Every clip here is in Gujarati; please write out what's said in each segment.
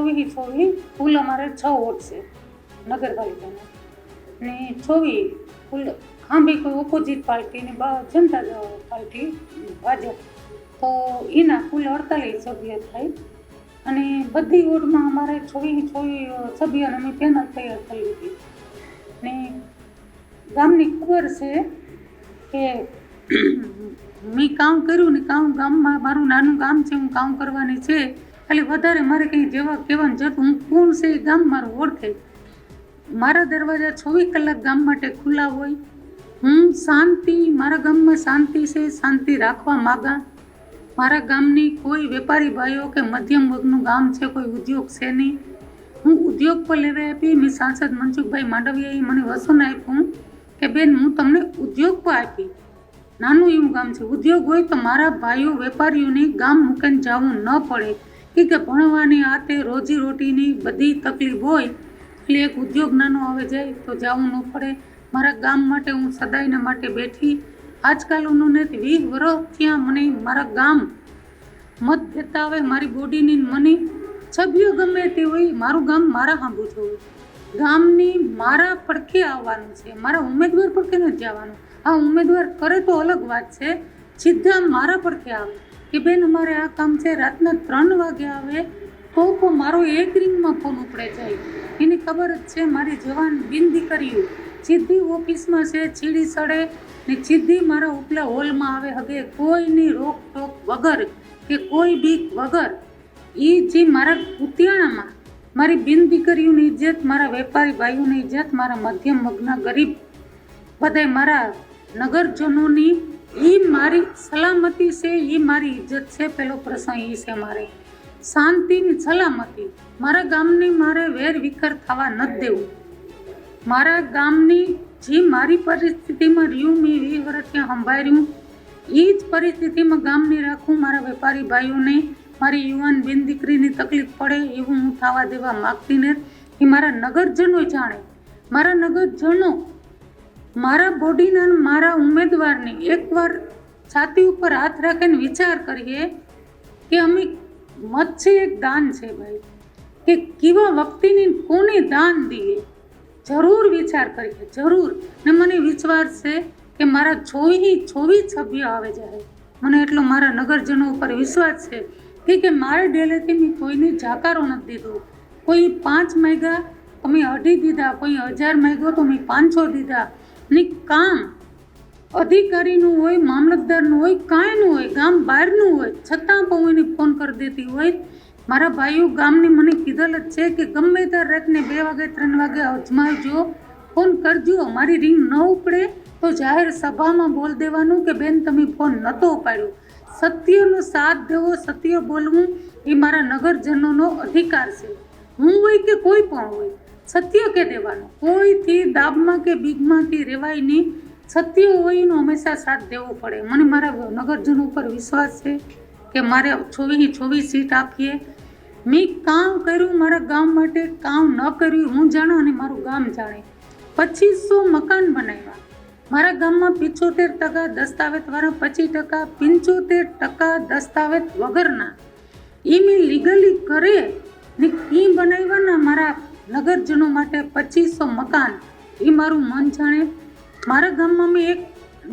24 કુલ અમારે 6 વોટ છે નગરપાલિકાના, ને 24 કુલ બી કોઈ ઓપોઝિટ પાર્ટી ને જનતા પાર્ટી ભાજપ, તો એના કુલ 48 સભ્ય થાય. અને બધી વોર્ડમાં અમારે 24 સભ્યોને અમે પેનલ તૈયાર કરી લીધી. ને ગામની ખબર છે કે મેં કામ કર્યું ને ગામમાં મારું નાનું ગામ છે, હું કામ કરવાની છે, ખાલી વધારે મારે કંઈ જેવા કહેવાનું જરૂર, હું કોણ છે એ ગામ મારું ઓળખે. મારા દરવાજા 24 કલાક ગામ માટે ખુલ્લા હોય. હું શાંતિ, મારા ગામમાં શાંતિ છે, શાંતિ રાખવા માગા. મારા ગામની કોઈ વેપારી ભાઈઓ કે મધ્યમ વર્ગનું ગામ છે, કોઈ ઉદ્યોગ છે નહીં. હું ઉદ્યોગ પર લેવા આપી. મેં સાંસદ મનસુખભાઈ માંડવિયાએ મને વસન આપ્યું કે બેન હું તમને ઉદ્યોગ પર આપી. નાનું એવું ગામ છે, ઉદ્યોગ હોય તો મારા ભાઈઓ વેપારીઓને ગામ મૂકીને જવું ન પડે, કે ભણવાની આ તે રોજી રોટીની બધી તકલીફ હોય, એટલે એક ઉદ્યોગ નાનો આવે જાય તો જવું ન પડે. મારા ગામ માટે હું સદાયના માટે બેઠી. આજકાલ ઉનોને 20 વર્ષ ત્યાં મને મારા ગામ મત દેતા આવે, મારી બોડીની મને સભ્યો ગમે તે હોય, મારું ગામ મારા સાંભળું જોયું. ગામની મારા પડખે આવવાનું છે, મારા ઉમેદવાર પડખે નથી જવાનું. આ ઉમેદવાર કરે તો અલગ વાત છે, સીધા મારા પડખે આવે કે બેન અમારે આ કામ છે, રાતના 3 વાગે આવે તો મારો એક રિંગમાં ફોન ઉપડે જાય. એની ખબર જ છે મારી જવાન બિન દીકરીઓ સીધી ઓફિસમાં છે, છીડી સડે ને સીધી મારા ઉપલા હોલમાં આવે હગે, કોઈની રોકટોક વગર કે કોઈ બીક વગર. એ જે મારા ઉતિયાણામાં મારી બિન દીકરીઓની ઇજ્જત, મારા વેપારી ભાઈઓની ઇજ્જત, મારા મધ્યમ વર્ગના ગરીબ બધાય મારા નગરજનોની એ મારી સલામતી છે, એ મારી ઇજ્જત છે. પહેલો પ્રશ્ન એ છે મારે શાંતિની સલામતી. મારા ગામની મારે વેર વિખર થવા નથી દેવું. મારા ગામની જે મારી પરિસ્થિતિમાં રહ્યું, મેં 20 વર્ષ ત્યાં સંભાળ્યું, એ જ પરિસ્થિતિમાં ગામની રાખું. મારા વેપારી ભાઈઓને, મારી યુવાન બેન દીકરીની તકલીફ પડે એવું હું થવા દેવા માગતી નથી. એ મારા નગરજનો જાણે, મારા નગરજનો મારા બોડીના, મારા ઉમેદવારને એકવાર છાતી ઉપર હાથ રાખીને વિચાર કરીએ કે અમે મત છે એક દાન છે ભાઈ, કે કેવા વ્યક્તિને કોને દાન દઈએ. જરૂર વિચાર કરીએ, જરૂર. ને મને વિશ્વાસ છે કે મારા 24 સભ્યો આવે જાય. મને એટલો મારા નગરજનો ઉપર વિશ્વાસ છે કે મારા ડેલેથી મેં કોઈને જાકારો નથી દીધો. કોઈ 5 માંગ્યા તો મેં 2.5 દીધા, કોઈ 1000 માંગ્યો તો મેં 500 દીધા. ને કામ અધિકારીનું હોય, મામલતદારનું હોય, કાંઈનું હોય, ગામ બહારનું હોય, છતાં પણ હું એને ફોન કરી દેતી હોય. મારા ભાઈઓ ગામની મને કીધેલ જ છે કે ગમે ત્યારે રાતને 2 વાગે 3 વાગે અજમાવજો, ફોન કરજો. મારી રિંગ ન ઉપડે તો જાહેર સભામાં બોલ દેવાનું કે બેન તમે ફોન નહોતો ઉપાડ્યો. સત્યનો સાથ દેવો, સત્ય બોલવું એ મારા નગરજનોનો અધિકાર છે. હું હોય કે કોઈ પણ હોય, સત્ય કે દેવાનું. કોઈથી દાબમાં કે બીગમાંથી રહેવાય નહીં. સત્ય હોય એનો હંમેશા સાથ દેવો પડે. મને મારા નગરજનો ઉપર વિશ્વાસ છે કે મારે 24 સીટ આપીએ. મેં કામ કર્યું મારા ગામ માટે, કામ ન કર્યું હું જાણું અને મારું ગામ જાણે. 2500 મકાન બનાવ્યા મારા ગામમાં. 75% દસ્તાવેજવાળા, 25%, 75% દસ્તાવેજ વગરના. એ મેં લીગલી કરે ને એ બનાવ્યાના મારા નગરજનો માટે 2500 મકાન. એ મારું મન જાણે. મારા ગામમાં મેં એક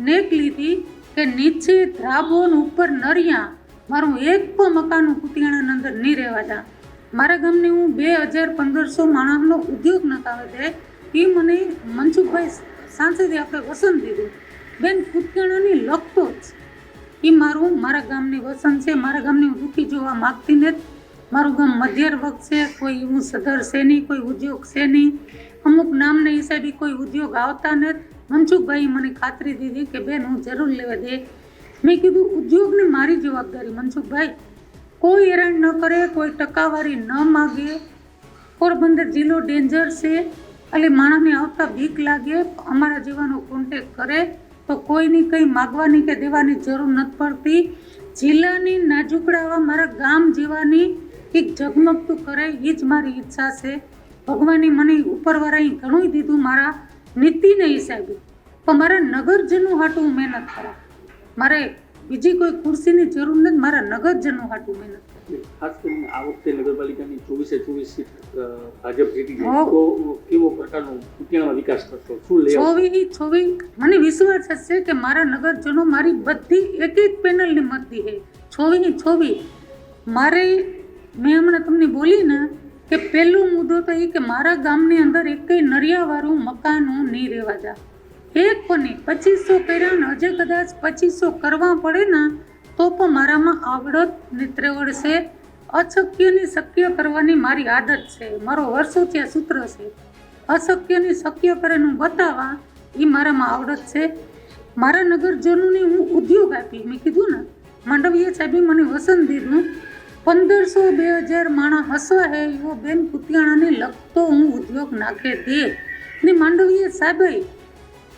નેક લીધી કે નીચે ધ્રાબો ઉપર નરિયા મારું એક પણ મકાનનું કુતિયાણાની અંદર નહીં રહેવા દા. મારા ગામને હું 2000-1500 માણસનો ઉદ્યોગ નતા આવે એ મને મનસુખભાઈ સાંસદે આપણે વસન દીધું. બેન કુતિયાણાની લખતો જ એ મારું મારા ગામની વસન છે. મારા ગામની હું દુઃખી જોવા માગતી નથી. મારું ગામ મધ્યર વર્ગ છે, કોઈ એવું સદર છે નહીં, કોઈ ઉદ્યોગ છે નહીં. અમુક નામના હિસાબે કોઈ ઉદ્યોગ આવતા નથી. મનસુખભાઈ મને ખાતરી દીધી કે બેન હું જરૂર લેવા દે. મેં કીધું ઉદ્યોગની મારી જવાબદારી મનસુખભાઈ, કોઈ હેરાન ન કરે, કોઈ ટકાવારી ન માગે. પોરબંદર જિલ્લો ડેન્જર છે, એટલે માણસને આવતા બીક લાગે. અમારા જેવાનો કોન્ટેક કરે તો કોઈની કંઈ માગવાની કે દેવાની જરૂર નથી પડતી. જિલ્લાની નાજુકડાવા મારા ગામ જેવાની એક ઝગમગતું કરે એ જ મારી ઈચ્છા છે. ભગવાને મને ઉપરવાળાએ ઘણું દીધું મારા નીતિના હિસાબે, પણ મારા નગરજનો હાટું મહેનત કરા. મારે બીજી કોઈ ખુરશીની જરૂર નથી, મારા નગરજનો હાટું મહેનત કરા. ખાસ કરીને આ વખતે નગરપાલિકાની 24 સીટ ભાજપ જીતી ગઈ, હા. તો કેવો પ્રકારનો કુતિયાણાનો વિકાસ થશે, શું લેઆઉટ? 24 મને વિશ્વાસ હશે કે મારા નગરજનો મારી બધી એક એક પેનલની મત દી છે. 24 મારે મેં હમણાં તમને બોલી ને કે પહેલો મુદ્દો તો એ કે મારા ગામની અંદર એકેય નરિયાવાળું મકાન હું નહીં રહેવા દા. એક પણ નહીં. 2500 કર્યા ને હજે કદાચ 2500 કરવા પડે ને તો પણ મારામાં આવડત નેત્રેવડ છે. અશક્યની શક્ય કરવાની મારી આદત છે. મારો વર્ષોથી આ સૂત્ર છે. અશક્યની શક્ય કરીને હું બતાવવા એ મારામાં આવડત છે. મારા નગરજનોને હું ઉદ્યોગ આપી. મેં કીધું ને માંડવીયા સાહેબે મને વસન દીધું. 1500-2000 માણસ હસવા હે એવો બેન કુતિયાણાને લગતો હું ઉદ્યોગ નાખે દે ને માંડવીયા સાહેબે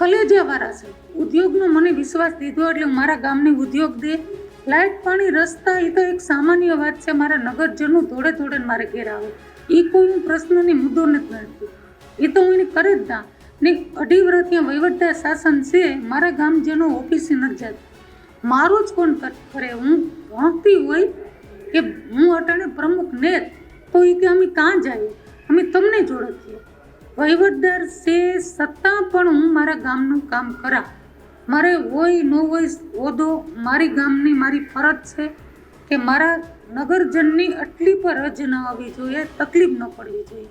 કલેજાવાળા છે. ઉદ્યોગનો મને વિશ્વાસ દીધો એટલે હું મારા ગામને ઉદ્યોગ દે. લાઇટ પાણી રસ્તા એ તો એક સામાન્ય વાત છે. મારા નગરજનો દોડે દોડે મારે ઘેર આવે એ કોઈ હું પ્રશ્નની મુદ્દો નથી ગણતી. એ તો હું એને કરે જ ના ને 2.5 વર્ષ ત્યાં વહીવટદાર શાસન છે. મારા ગામજનો ઓફિસે નથી જતા. મારું જ કોણ કરે. હું ભણતી હોય કે હું અટાણે પ્રમુખ ને તો એ કે અમે કાં જઈએ, અમે તમને જોડતીએ. વહીવટદાર છે છતાં પણ હું મારા ગામનું કામ કરા. મારે હોય ન હોય હોદો, મારી ગામની મારી ફરજ છે કે મારા નગરજનની આટલી પર જ ન આવવી જોઈએ, તકલીફ ન પડવી જોઈએ.